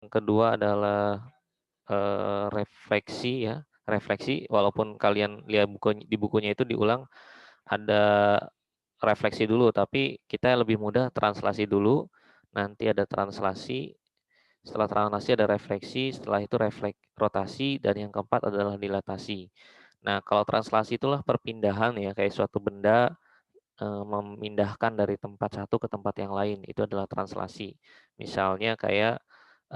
kedua adalah refleksi ya, refleksi walaupun kalian lihat di bukunya itu diulang ada refleksi dulu, tapi kita lebih mudah translasi dulu, nanti ada translasi, setelah translasi ada refleksi, setelah itu rotasi, dan yang keempat adalah dilatasi. Nah, kalau translasi itulah perpindahan ya, kayak suatu benda memindahkan dari tempat satu ke tempat yang lain, itu adalah translasi. Misalnya kayak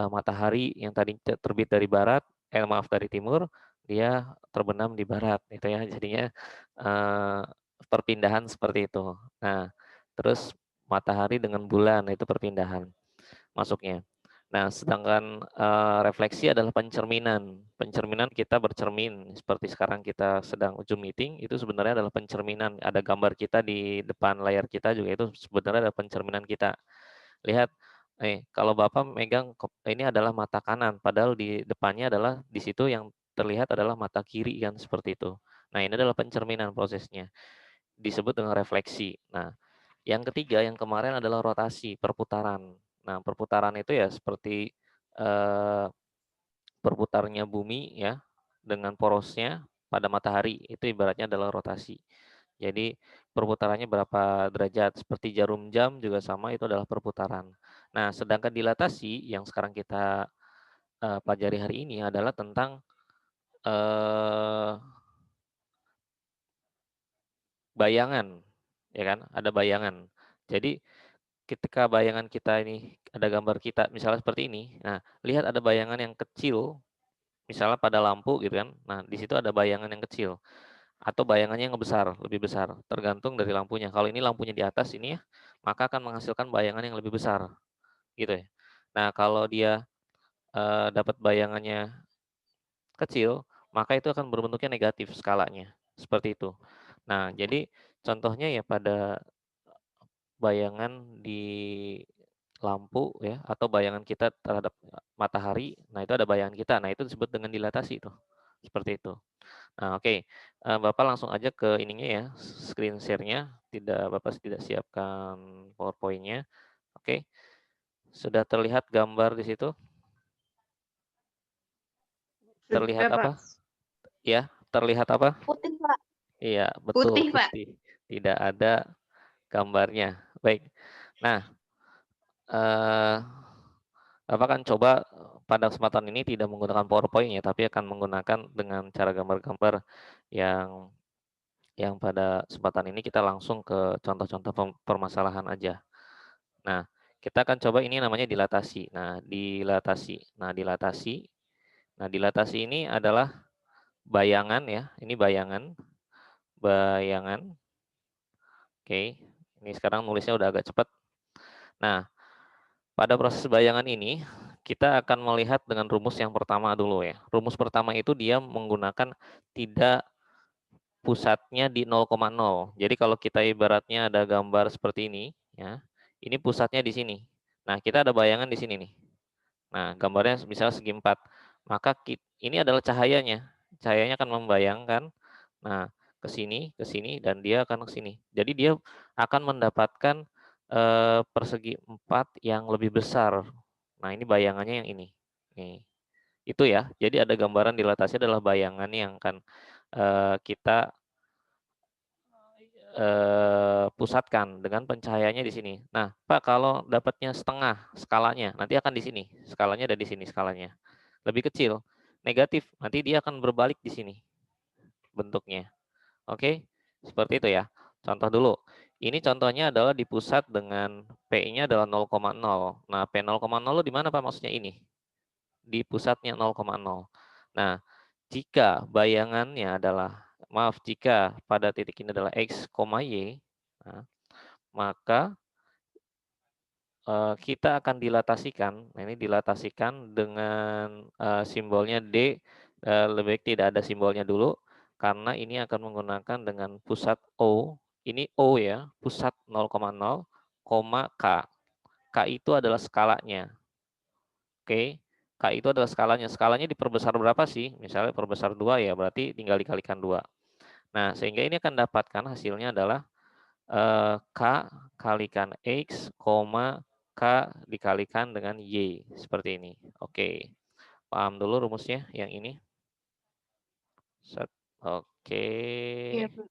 matahari yang tadi terbit dari barat, maaf dari timur, dia terbenam di barat, gitu ya. Jadinya eh, perpindahan seperti itu. Nah, terus matahari dengan bulan itu perpindahan masuknya. Nah, sedangkan refleksi adalah pencerminan. Pencerminan kita bercermin seperti sekarang kita sedang Zoom meeting itu sebenarnya adalah pencerminan. Ada gambar kita di depan layar kita juga itu sebenarnya adalah pencerminan kita. Lihat, kalau Bapak megang ini adalah mata kanan, padahal di depannya adalah di situ yang terlihat adalah mata kiri kan seperti itu. Nah, ini adalah pencerminan prosesnya. Disebut dengan refleksi. Nah, yang ketiga yang kemarin adalah rotasi, perputaran. Nah, perputaran itu ya seperti eh, berputarnya bumi ya dengan porosnya pada matahari, itu ibaratnya adalah rotasi. Jadi perputarannya berapa derajat, seperti jarum jam juga sama, itu adalah perputaran. Nah, sedangkan dilatasi yang sekarang kita pelajari hari ini adalah tentang eh, bayangan, ya kan? Ada bayangan. Jadi ketika bayangan kita ini ada gambar kita, misalnya seperti ini. Nah, lihat ada bayangan yang kecil, misalnya pada lampu gitu kan. Nah, di situ ada bayangan yang kecil atau bayangannya yang besar, lebih besar, tergantung dari lampunya. Kalau ini lampunya di atas ini ya, maka akan menghasilkan bayangan yang lebih besar, gitu ya. Nah, kalau dia dapat bayangannya kecil, maka itu akan berbentuknya negatif skalanya, seperti itu. Nah, jadi contohnya ya pada bayangan di lampu ya atau bayangan kita terhadap matahari, nah itu ada bayangan kita. Nah, itu disebut dengan dilatasi itu. Seperti itu. Nah, oke. Bapak langsung aja ke ininya ya, screen share-nya. Bapak tidak siapkan PowerPoint-nya. Oke. Sudah terlihat gambar di situ? Terlihat Sudah, Pak. apa? Ya, terlihat apa? Putih, Pak. Iya, betul Putih, Pak. putih. Tidak ada gambarnya. Baik. Nah, eh Bapak akan coba pada kesempatan ini tidak menggunakan PowerPoint ya, tapi akan menggunakan dengan cara gambar-gambar yang pada kesempatan ini kita langsung ke contoh-contoh permasalahan aja. Nah, kita akan coba ini namanya dilatasi. Nah, dilatasi ini adalah bayangan ya. Ini bayangan. Bayangan. Oke. Ini sekarang nulisnya udah agak cepat. Nah, pada proses bayangan ini kita akan melihat dengan rumus yang pertama dulu ya. Rumus pertama itu dia menggunakan tidak pusatnya di 0,0. Jadi kalau kita ibaratnya ada gambar seperti ini ya. Ini pusatnya di sini. Nah, kita ada bayangan di sini nih. Nah, gambarnya misalnya segi 4. Maka ini adalah cahayanya. Cahayanya akan membayangkan nah ke sini dan dia akan ke sini. Jadi dia akan mendapatkan persegi 4 yang lebih besar. Nah, ini bayangannya yang ini. Nih. Itu ya. Jadi ada gambaran dilatasi adalah bayangan yang akan kita pusatkan dengan pencahayaannya di sini. Nah, Pak, kalau dapatnya setengah skalanya, nanti akan di sini. Skalanya ada di sini skalanya. Lebih kecil, negatif, nanti dia akan berbalik di sini bentuknya. Oke, seperti itu ya. Contoh dulu. Ini contohnya adalah di pusat dengan P-nya adalah 0,0. Nah, P 0,0 di mana Pak maksudnya ini? Di pusatnya 0,0. Nah, jika bayangannya adalah jika pada titik ini adalah X, Y, nah, maka kita akan dilatasikan. Nah, ini dilatasikan dengan simbolnya D, lebih baik tidak ada simbolnya dulu karena ini akan menggunakan dengan pusat O. Ini O ya, pusat 0,0, K. K itu adalah skalanya. Oke. K itu adalah skalanya. Skalanya diperbesar berapa sih? Misalnya perbesar 2 ya, berarti tinggal dikalikan 2. Nah, sehingga ini akan dapatkan hasilnya adalah K kalikan X, K K dikalikan dengan Y. Seperti ini. Oke. Paham dulu rumusnya yang ini? Set. Oke. Iya, Pak.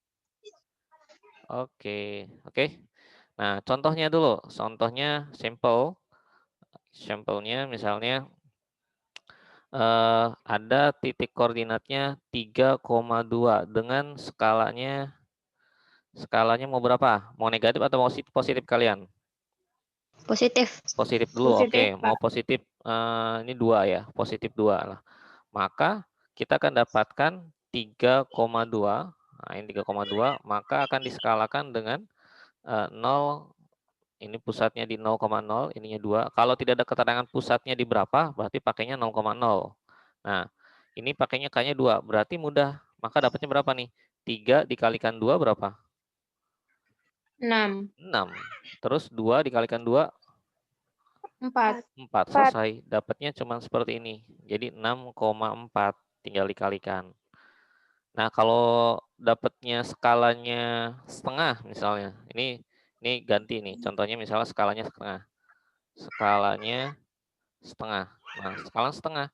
Oke. Oke. Nah, contohnya dulu. Contohnya simple. Sampelnya misalnya ada titik koordinatnya 3,2 dengan skalanya mau berapa? Mau negatif atau mau positif kalian? Positif. Positif dulu, Positif, oke. Mau Pak. positif, ini 2 ya, positif 2 lah. Maka kita akan dapatkan 3,2, nah ini 3,2, maka akan diskalakan dengan 0, ini pusatnya di 0,0, ininya 2. Kalau tidak ada keterangan pusatnya di berapa, berarti pakainya 0,0. Nah, ini pakainya K-nya 2, berarti mudah. Maka dapatnya berapa nih? 3 dikalikan 2 berapa? 6. 6. Terus 2 dikalikan 2? 4. 4. Selesai. Dapatnya cuma seperti ini. Jadi 6,4 tinggal dikalikan. Nah, kalau dapatnya skalanya setengah misalnya. Ini ganti nih. Contohnya misalnya skalanya setengah. Skalanya setengah. Nah, skala setengah.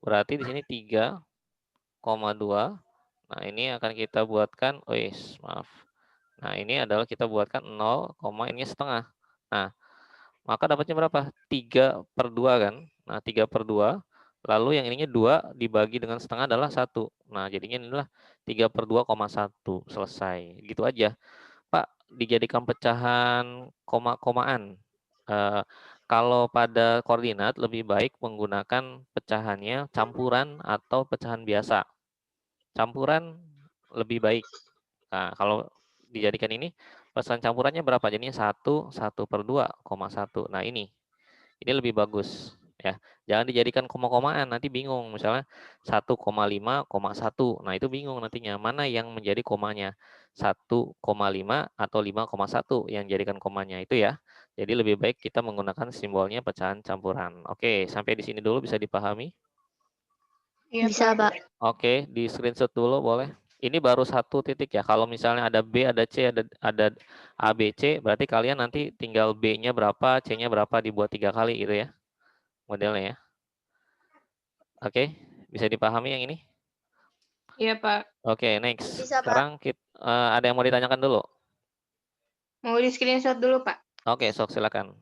Berarti di sini 3,2. Nah, ini akan kita buatkan, maaf. Nah, ini adalah kita buatkan 0, ini setengah. Nah, maka dapatnya berapa? 3/2 kan? Nah, 3/2. Lalu yang ininya 2 dibagi dengan setengah adalah 1. Nah, jadinya inilah 3/2,1. Selesai. Gitu aja. Pak, dijadikan pecahan koma-komaan. Kalau pada koordinat lebih baik menggunakan pecahannya campuran atau pecahan biasa. Campuran lebih baik. Nah, kalau dijadikan ini, pecahan campurannya berapa? Jadinya 1/2,1. Nah, ini lebih bagus. Ya, jangan dijadikan koma-komaan, nanti bingung. Misalnya 1,5,1. Nah, itu bingung nantinya. Mana yang menjadi komanya? 1,5 atau 5,1 yang jadikan komanya itu ya. Jadi lebih baik kita menggunakan simbolnya pecahan campuran. Oke, sampai di sini dulu bisa dipahami? Iya, Bisa, Pak. Pak. Oke, di screenshot dulu boleh. Ini baru satu titik ya. Kalau misalnya ada B, ada C, ada A, B, C, berarti kalian nanti tinggal B-nya berapa, C-nya berapa dibuat 3 kali gitu ya. Modelnya ya. Oke, bisa dipahami yang ini? Iya, Pak. Oke, next. Bisa, Pak. Sekarang kita, ada yang mau ditanyakan dulu? Mau di screenshot dulu, Pak. Oke, sok silakan.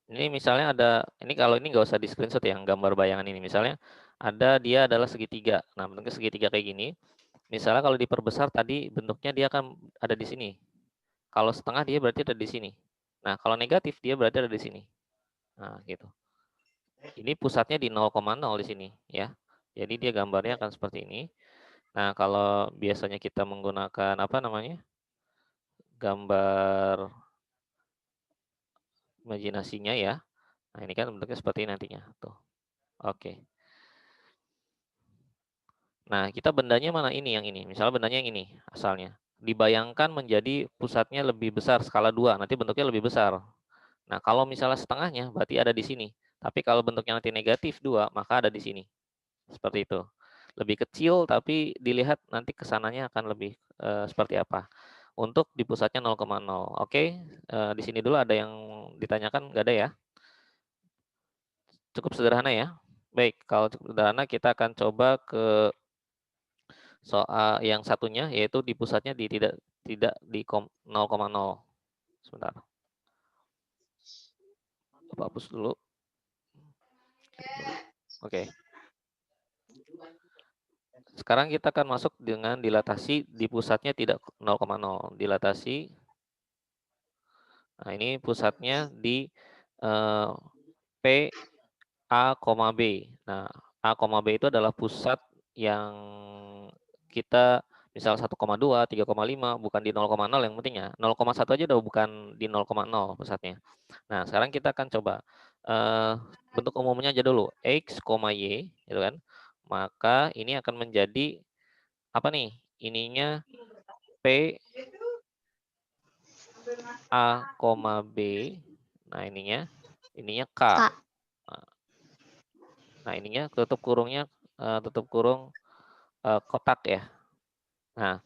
Ini misalnya ada, ini kalau ini nggak usah di screenshot ya, gambar bayangan ini. Misalnya dia adalah segitiga. Nah, bentuknya segitiga kayak gini. Misalnya kalau diperbesar tadi bentuknya dia akan ada di sini. Kalau setengah dia berarti ada di sini. Nah, kalau negatif dia berarti ada di sini. Nah, gitu. Ini pusatnya di 0,0 di sini ya. Jadi dia gambarnya akan seperti ini. Nah, kalau biasanya kita menggunakan apa namanya? Gambar imajinasinya ya. Nah, ini kan bentuknya seperti ini nantinya. Tuh. Oke. Nah, kita bendanya mana ini yang ini? Misalnya bendanya yang ini asalnya. Dibayangkan menjadi pusatnya lebih besar skala 2, nanti bentuknya lebih besar. Nah, kalau misalnya setengahnya berarti ada di sini. Tapi kalau bentuknya nanti negatif 2, maka ada di sini. Seperti itu. Lebih kecil tapi dilihat nanti kesananya akan lebih seperti apa. Untuk di pusatnya 0,0. Oke, di sini dulu ada yang ditanyakan, nggak ada ya? Cukup sederhana ya. Baik, kalau cukup sederhana kita akan coba ke soal yang satunya, yaitu di pusatnya tidak di 0,0. Sebentar. Bapak hapus dulu. Oke. Sekarang kita akan masuk dengan dilatasi di pusatnya tidak 0,0. Dilatasi. Nah, ini pusatnya di P, A, B. Nah, A, B itu adalah pusat yang kita misal 1,2, 3,5 bukan di 0,0 yang pentingnya. 0,1 aja udah bukan di 0,0 pusatnya. Nah, sekarang kita akan coba bentuk umumnya aja dulu, X, Y, gitu kan. Maka ini akan menjadi apa nih? Ininya P, A, B. Nah, ininya K. Nah, ininya tutup kurungnya tutup kurung kotak ya. Nah,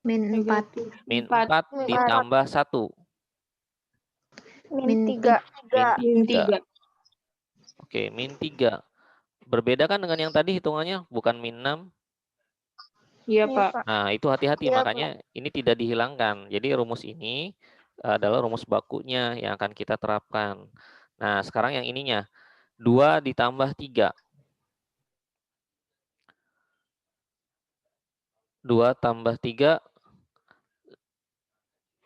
Min 4. Min 4 ditambah 1. Min 3. Min 3. Oke, min 3. Berbeda kan dengan yang tadi hitungannya? Bukan min 6. Iya, Pak. Nah, itu hati-hati. Makanya ini tidak dihilangkan. Jadi rumus ini adalah rumus bakunya yang akan kita terapkan. Nah, sekarang yang ininya. 2 ditambah 3. 2 tambah 3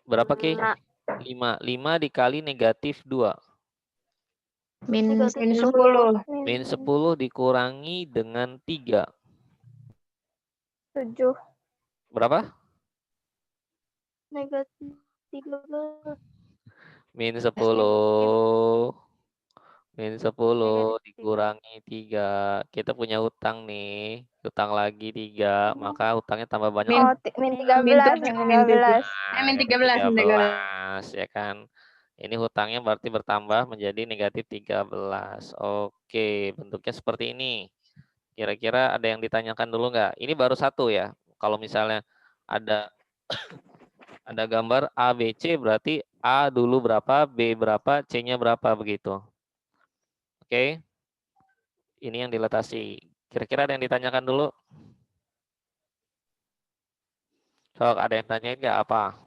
berapa, Ki? 5. 5 dikali negatif 2. Min Min 10. 10. Min 10 dikurangi dengan 3. 7. Berapa? Negatif 13. Min 10. Min 10 dikurangi 3. Kita punya hutang nih. Hutang lagi 3. Maka hutangnya tambah banyak. Min 13. Min 13. Min 13. 13 ya kan. Ini hutangnya berarti bertambah menjadi negatif 13. Oke, bentuknya seperti ini. Kira-kira ada yang ditanyakan dulu nggak? Ini baru satu ya. Kalau misalnya ada ada gambar A, B, C, berarti A dulu berapa, B berapa, C-nya berapa begitu. Oke. Ini yang dilatasi. Kira-kira ada yang ditanyakan dulu? Sok, ada yang tanyain nggak apa?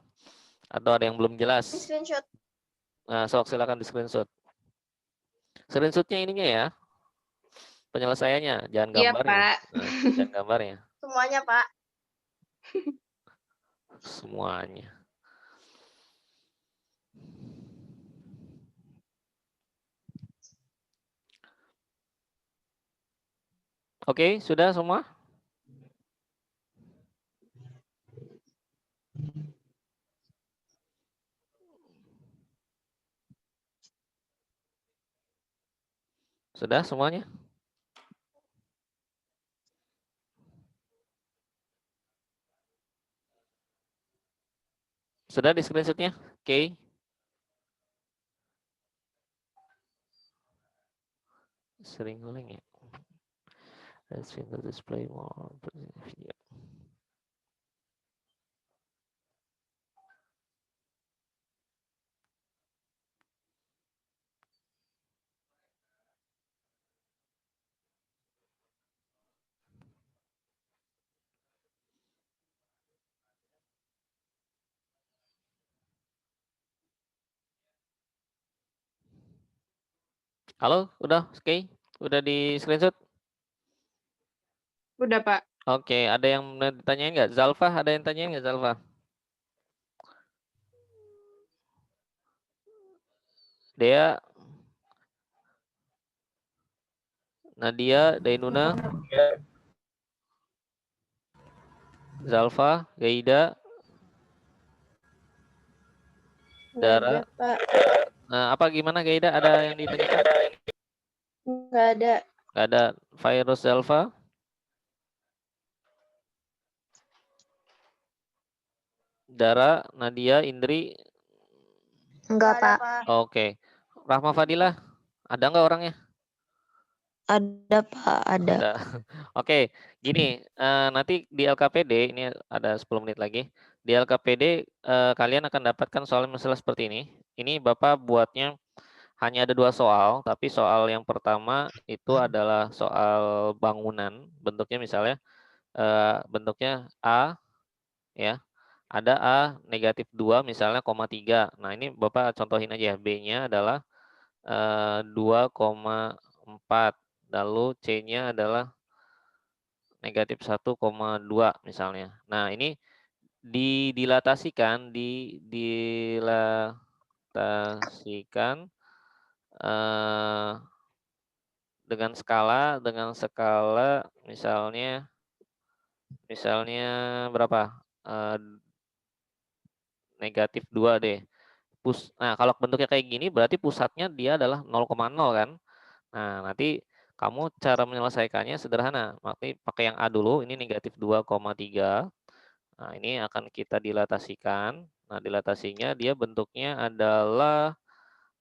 Atau ada yang belum jelas? Screenshot. Nah, sok silakan di screenshot. Screenshotnya ininya ya. Penyelesaiannya, jangan Iya, gambarnya. Pak. Nah, jangan gambarnya. Semuanya, Pak. Semuanya. Oke, sudah semua? Sudah semuanya? Sudah di screenshotnya? Oke. Sering ngulang ya. Let's finger display more video. Halo, udah oke? Udah di screenshot? Udah, Pak. Oke, ada yang ditanyain nggak? Zalfa, ada yang tanyain nggak Zalfa? Dea, Nadia, Dainuna, Zalfa, Gaida, Dara. Nah, apa gimana Gaida? Ada yang ditanyakan? Enggak ada. Nggak ada. Virus Zalfa? Dara, Nadia, Indri? Enggak, Pak. Oke. Rahma Fadilah, ada nggak orangnya? Ada, Pak. Ada. Ada. Oke, gini, nanti di LKPD, ini ada 10 menit lagi. Di LKPD, kalian akan dapatkan soal masalah seperti ini. Ini Bapak buatnya hanya ada 2 soal, tapi soal yang pertama itu adalah soal bangunan. Bentuknya misalnya, bentuknya A, ya. Ada A negatif 2 misalnya, koma 3. Nah, ini Bapak contohin aja. B-nya adalah 2,4. Lalu C-nya adalah negatif 1,2 misalnya. Nah, ini dilatasikan dengan skala misalnya berapa? Negatif 2 deh. Nah, kalau bentuknya kayak gini berarti pusatnya dia adalah 0,0 kan? Nah, nanti kamu cara menyelesaikannya sederhana. Nanti pakai yang A dulu, ini negatif 2,3. Nah, ini akan kita dilatasikan. Nah, dilatasinya dia bentuknya adalah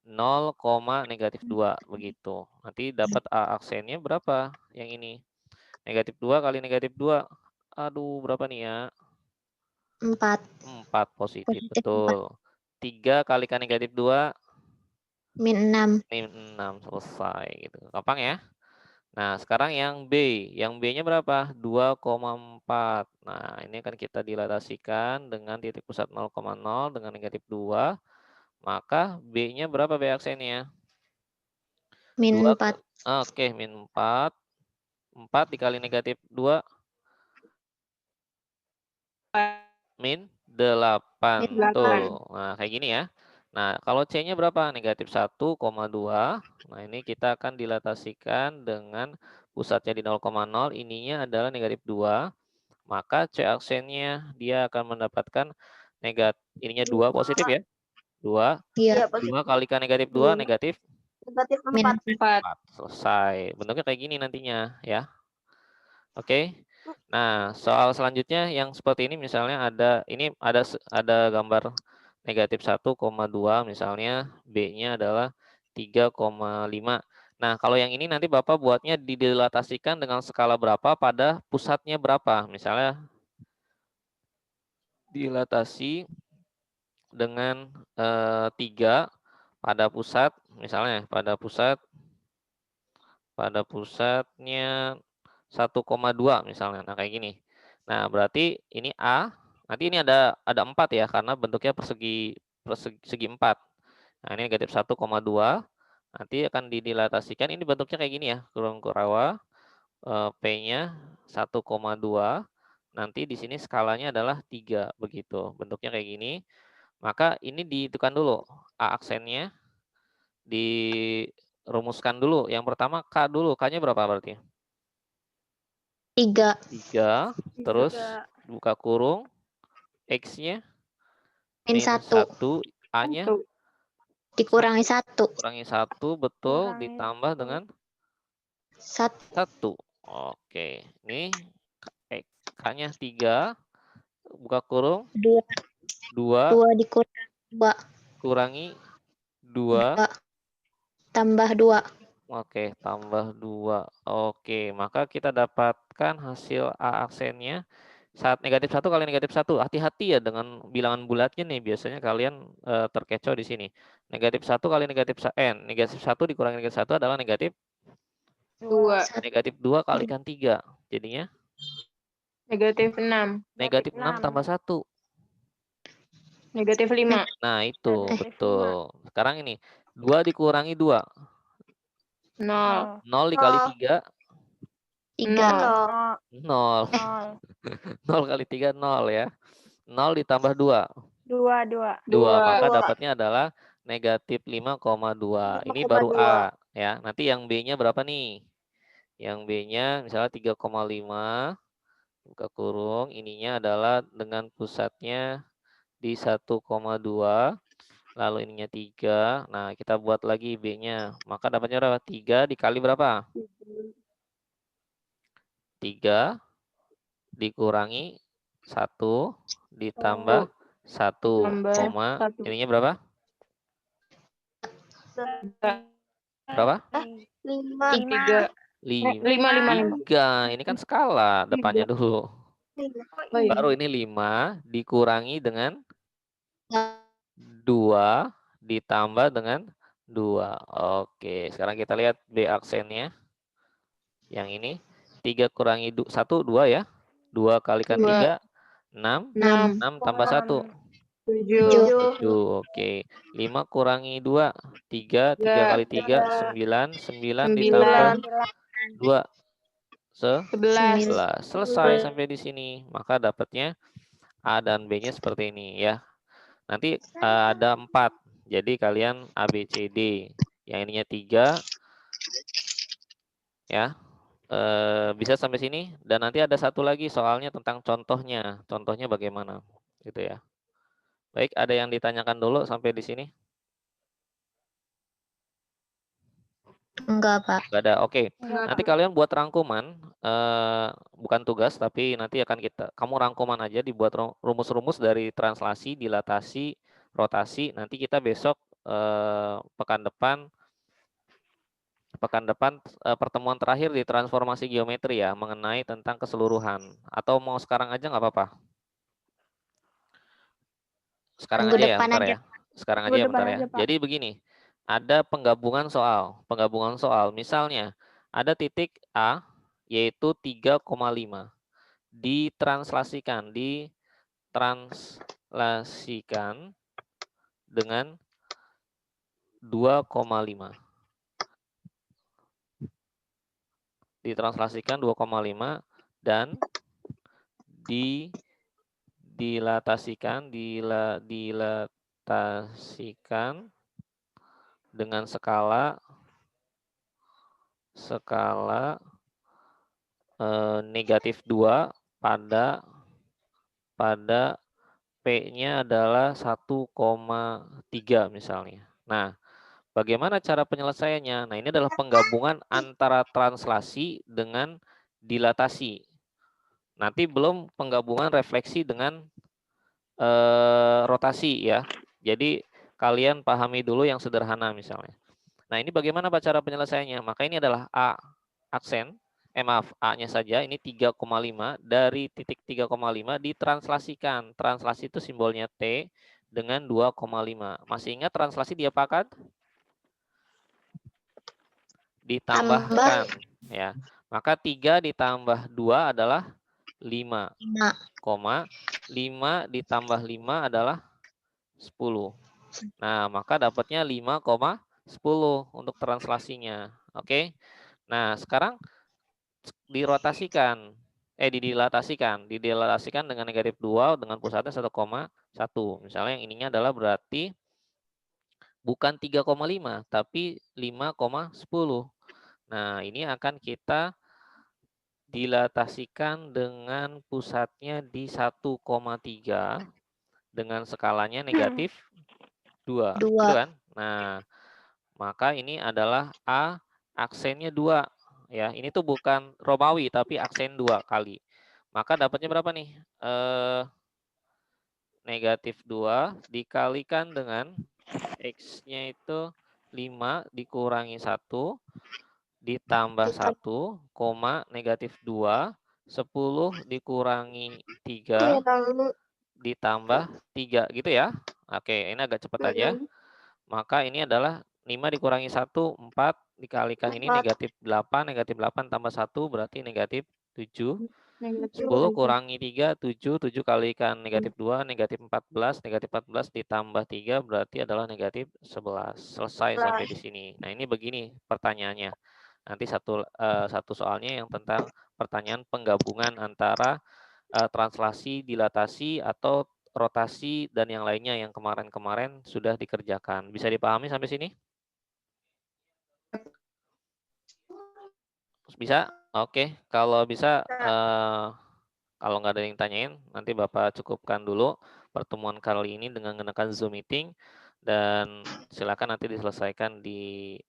0, negatif 2 begitu. Nanti dapat A aksennya berapa? Yang ini. Negatif 2 kali negatif 2. Aduh, berapa nih ya? 4. 4 positif, Positif betul. 3 kalikan negatif 2, min 6. min 6, selesai gitu. Gampang ya. Nah, sekarang yang B. Yang B-nya berapa? 2,4. Nah, ini akan kita dilatasikan dengan titik pusat 0,0 dengan negatif 2. Maka B-nya berapa B aksennya? Min 2. 4. Oke, min 4. 4 dikali negatif 2. Min 8. Min Betul. Nah, kayak gini ya. Nah, kalau C-nya berapa? Negatif 1,2. Nah, ini kita akan dilatasikan dengan pusatnya di 0,0. Ininya adalah negatif 2. Maka C aksennya dia akan mendapatkan ininya 2 positif ya. 2. Iya. 2 kalikan negatif 2 negatif Negatif 4. 4. 4. Selesai. Bentuknya kayak gini nantinya ya. Oke. Nah, soal selanjutnya yang seperti ini misalnya ada gambar negatif 1,2 misalnya B-nya adalah 3,5. Nah, kalau yang ini nanti Bapak buatnya didilatasikan dengan skala berapa pada pusatnya berapa. Misalnya dilatasi dengan 3 pada pusat, misalnya pada pusatnya 1,2 misalnya. Nah, kayak gini. Nah, berarti ini A, nanti ini ada 4 ya karena bentuknya segi 4. Nah, ini negatif 1,2. Nanti akan didilatasikan ini bentuknya kayak gini ya, kurung kurawa. P-nya 1,2. Nanti di sini skalanya adalah 3 begitu. Bentuknya kayak gini. Maka ini ditentukan dulu A aksennya dirumuskan dulu. Yang pertama K dulu. K-nya berapa berarti? 3. 3, terus buka kurung, X-nya Min minus 1. 1, A-nya Dikurangi 1. kurangi 1, betul, ditambah dengan 1. 1. Oke, ini K-nya 3, buka kurung, 2. 2 2 dikurangi 2. kurangi 2. 2. Tambah 2. Oke, tambah 2. Oke, maka kita dapatkan hasil A aksennya saat negatif 1 kali negatif 1. Hati-hati ya dengan bilangan bulatnya nih. Biasanya kalian terkecoh di sini. Negatif 1 kali negatif negatif 1 dikurangi negatif 1 adalah negatif 2. negatif 2 kalikan 3. Jadinya Negatif 6. negatif 6 tambah 1. Negatif 5. Nah, itu betul. Sekarang ini 2 dikurangi 2. 0. 0 dikali 3. 3. 0. 0 kali 3 0 ya. 0 ditambah 2. 2. 2. Maka 2. dapatnya adalah negatif 5,2. Ini baru A ya. Nanti yang B-nya berapa nih? Yang B-nya misalnya 3,5 buka kurung. Ininya adalah dengan pusatnya di 1,2. Lalu ininya 3. Nah, kita buat lagi B-nya. Maka dapatnya berapa? 3 dikali berapa? 3 dikurangi 1 ditambah 1, Tambah koma 1. ininya berapa? Berapa? 3. 5. 3. Ini kan skala depannya dulu. Oh, iya. Baru ini 5 dikurangi dengan 2 ditambah dengan 2. Oke, sekarang kita lihat B aksennya. Yang ini 3 kurangi 1, 2 ya. 2 kalikan 3, 6. 6. 6 tambah 1. 7. 7. Oke. 5 kurangi 2, 3. 3 kali 3, 9. 9 ditambah 2, 11. 11. Selesai sampai di sini. Maka dapatnya A dan B-nya seperti ini ya. Nanti ada 4. Jadi kalian A, B, C, D. Yang ininya 3. Ya. Bisa sampai sini. Dan nanti ada satu lagi soalnya tentang contohnya. Contohnya bagaimana. Gitu ya. Baik, ada yang ditanyakan dulu sampai di sini? Enggak, Pak. Enggak ada. Oke. Enggak. Nanti kalian buat rangkuman, bukan tugas, tapi nanti akan kamu rangkuman aja dibuat rumus-rumus dari translasi, dilatasi, rotasi. Nanti kita besok pekan depan pertemuan terakhir di transformasi geometri ya, mengenai tentang keseluruhan. Atau mau sekarang aja nggak apa-apa? Sekarang Minggu aja ya, depan bentar aja. ya. Sekarang Minggu aja ya, depan bentar ya. aja, Pak. Jadi begini, ada penggabungan soal. Penggabungan soal, misalnya ada titik A, yaitu 3,5. Ditranslasikan dengan 2,5. Ditranslasikan 2,5 dan dilatasikan dengan skala negatif 2 pada P-nya adalah 1,3 misalnya. Nah, bagaimana cara penyelesaiannya? Nah, ini adalah penggabungan antara translasi dengan dilatasi. Nanti belum penggabungan refleksi dengan rotasi ya. Jadi kalian pahami dulu yang sederhana misalnya. Nah, ini bagaimana Pak cara penyelesaiannya? Maka ini adalah A aksen, maaf, A-nya saja, ini 3,5, dari titik 3,5 ditranslasikan. Translasi itu simbolnya T dengan 2,5. Masih ingat translasi diapakan? Ditambahkan. Ya. Maka 3 ditambah 2 adalah 5. 5 ditambah 5 adalah 10. Nah, maka dapatnya 5,10 untuk translasinya. Oke. Nah, sekarang didilatasikan dengan negatif 2 dengan pusatnya 1,1. Misalnya yang ininya adalah berarti bukan 3,5 tapi 5,10. Nah, ini akan kita dilatasikan dengan pusatnya di 1,3 dengan skalanya negatif 2. Gitu kan? Nah, maka ini adalah A aksennya 2. Ya, ini tuh bukan Romawi tapi aksen 2 kali. Maka dapatnya berapa nih? Negatif 2 dikalikan dengan X-nya itu 5 dikurangi 1 ditambah 1, negatif 2, 10 dikurangi 3 ditambah 3 gitu ya. Oke, ini agak cepat aja. Maka ini adalah 5 dikurangi 1, 4, dikalikan ini negatif 8 tambah 1 berarti negatif 7. 10 kurangi 3, 7 kalikan negatif 2, negatif 14 ditambah 3 berarti adalah negatif 11. Selesai sampai di sini. Nah, ini begini pertanyaannya. Nanti satu soalnya yang tentang pertanyaan penggabungan antara translasi, dilatasi, atau rotasi, dan yang lainnya yang kemarin-kemarin sudah dikerjakan. Bisa dipahami sampai sini? Bisa? Oke. Kalau bisa, kalau nggak ada yang tanyain, nanti Bapak cukupkan dulu pertemuan kali ini dengan menggunakan Zoom meeting, dan silakan nanti diselesaikan di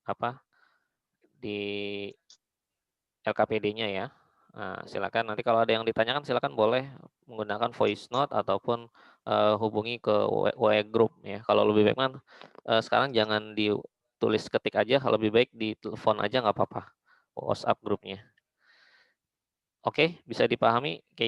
LKPD-nya ya. Nah, silakan nanti kalau ada yang ditanyakan silakan boleh menggunakan voice note ataupun hubungi ke WA group ya. Kalau lebih baik sekarang jangan ditulis ketik aja, kalau lebih baik di telepon aja nggak apa-apa. WhatsApp grupnya. Oke, bisa dipahami? Oke.